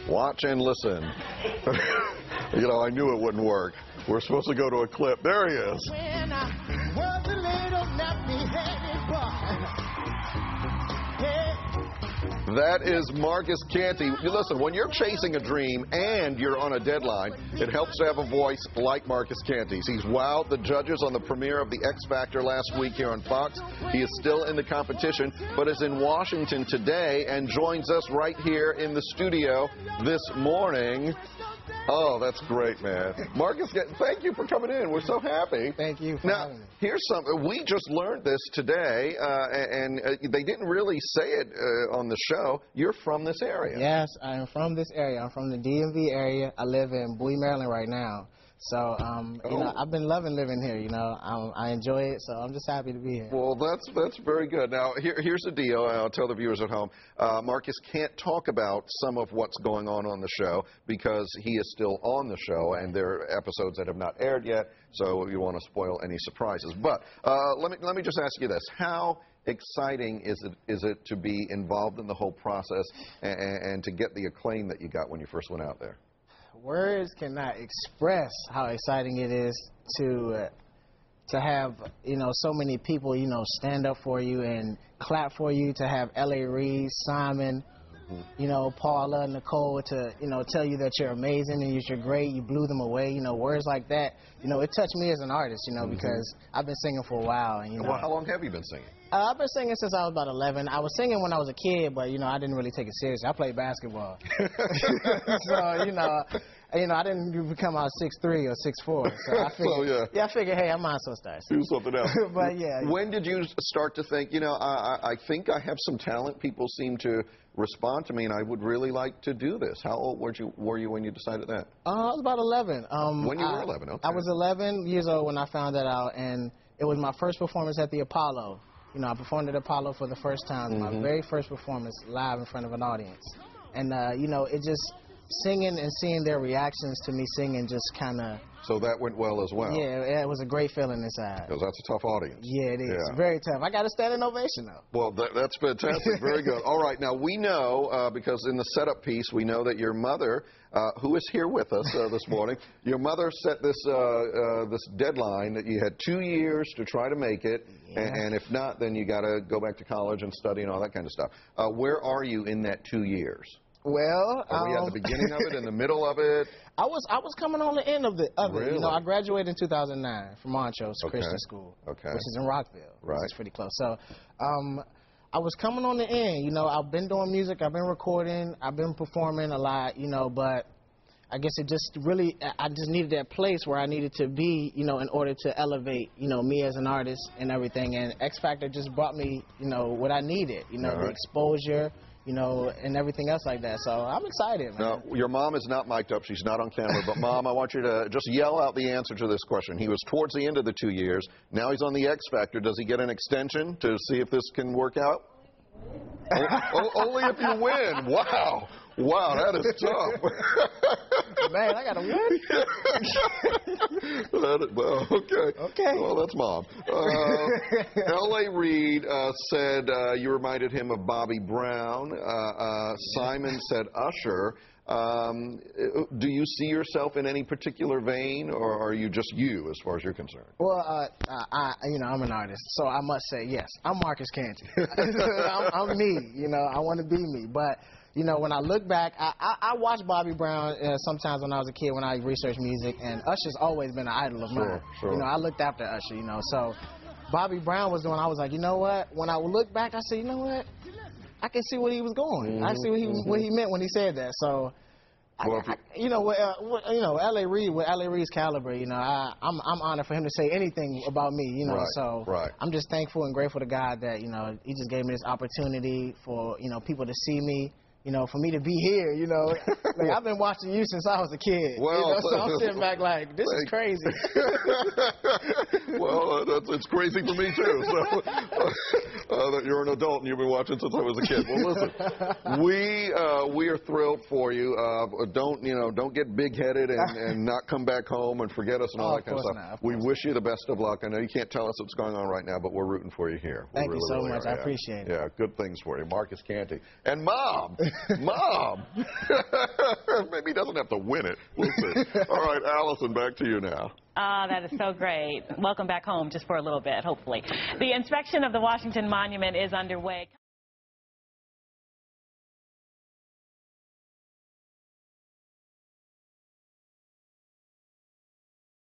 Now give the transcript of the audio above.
Watch and listen. You know, I knew it wouldn't work. We're supposed to go to a clip. There he is. When I was a little nappy-headed boy. That is Marcus Canty. Listen, when you're chasing a dream and you're on a deadline, it helps to have a voice like Marcus Canty's. He's wowed the judges on the premiere of The X Factor last week here on Fox. He is still in the competition, but is in Washington today and joins us right here in the studio this morning. Oh, that's great, man. Marcus, thank you for coming in. We're so happy. Thank you for having me. Here's something. We just learned this today, and they didn't really say it on the show. You're from this area. Yes, I am from this area. I'm from the DMV area. I live in Bowie, Maryland right now. So, you know, I've been loving living here, you know. I enjoy it, so I'm just happy to be here. Well, that's very good. Now, here's the deal. I'll tell the viewers at home. Marcus can't talk about some of what's going on the show because he is still on the show, and there are episodes that have not aired yet, so you want to spoil any surprises. But let me just ask you this. How exciting is it to be involved in the whole process and to get the acclaim that you got when you first went out there? Words cannot express how exciting it is to have, you know, so many people, you know, stand up for you and clap for you, to have L.A. Reid, Simon, you know, Paula, Nicole, to, you know, tell you that you're amazing and you're great, you blew them away, you know, words like that, you know, it touched me as an artist, you know, because I've been singing for a while. And, you know, well, how long have you been singing? I've been singing since I was about 11. I was singing when I was a kid, but, you know, I didn't really take it seriously. I played basketball. So, you know, I didn't become out 6'3" or 6'4". So I figured, I figured, hey, I might as well start singing. Do something else. But, yeah. When did you start to think, you know, I think I have some talent, people seem to respond to me, and I would really like to do this? How old were you when you decided that? I was about 11. When you were 11, okay. I was 11 years old when I found that out, and it was my first performance at the Apollo. You know, I performed at Apollo for the first time, my very first performance live in front of an audience. And, you know, it just, singing and seeing their reactions to me singing just kind of... So that went well as well? Yeah, it was a great feeling inside. Because that's a tough audience. Yeah, it is. Yeah. Very tough. I got a standing ovation, though. Well, that's fantastic. Very good. All right, now we know, because in the setup piece, we know that your mother, who is here with us this morning, your mother set this this deadline that you had 2 years to try to make it, and if not, then you got to go back to college and study and all that kind of stuff. Where are you in that 2 years? Well, are we at the beginning of it, in the middle of it? I was coming on the end of it. Really? You know, I graduated in 2009 from Montrose Christian School, which is in Rockville. Right. Which is pretty close. So, I was coming on the end. You know, I've been doing music, I've been recording, I've been performing a lot. You know, but I guess it just really, I just needed that place where I needed to be, you know, in order to elevate, you know, me as an artist and everything. And X Factor just brought me, you know, what I needed. You know, the exposure, you know, and everything else like that. So I'm excited, man. Now, your mom is not mic'd up. She's not on camera. But, Mom, I want you to just yell out the answer to this question. He was towards the end of the 2 years. Now he's on the X Factor. Does he get an extension to see if this can work out? Only if you win. Wow. Wow, that is tough. Man, I got to win. Well, okay. Okay. Well, that's Mom. L.A. Reid said you reminded him of Bobby Brown. Simon said Usher. Do you see yourself in any particular vein, or are you just you as far as you're concerned? Well, you know, I'm an artist, so I must say, yes, I'm Marcus Canty. I'm me, you know, I want to be me. But, you know, when I look back, I watched Bobby Brown sometimes when I was a kid when I researched music, and Usher's always been an idol of mine. Sure. You know, I looked after Usher, you know, so Bobby Brown was the one I was like, you know what? When I look back, I said, you know what? I can see what he was going. I see what he meant when he said that. So, you know, L.A. Reid, with L.A. Reid's caliber, you know, I'm honored for him to say anything about me, you know. So I'm just thankful and grateful to God that, you know, he just gave me this opportunity for, you know, people to see me. You know, for me to be here, you know, like I've been watching you since I was a kid. Well, you know, so I'm sitting back like, this is crazy. Well, it's crazy for me too. So, that you're an adult and you've been watching since I was a kid. Well, listen, we are thrilled for you. Don't get big-headed and not come back home and forget us and all that kind of stuff. We wish you the best of luck. I know you can't tell us what's going on right now, but we're rooting for you here. Thank you so much. I appreciate it. Yeah, good things for you. Marcus Canty. And Mom! Mom! Maybe he doesn't have to win it. We'll see. All right, Allison, back to you now. That is so great. Welcome back home just for a little bit, hopefully. The inspection of the Washington Monument is underway.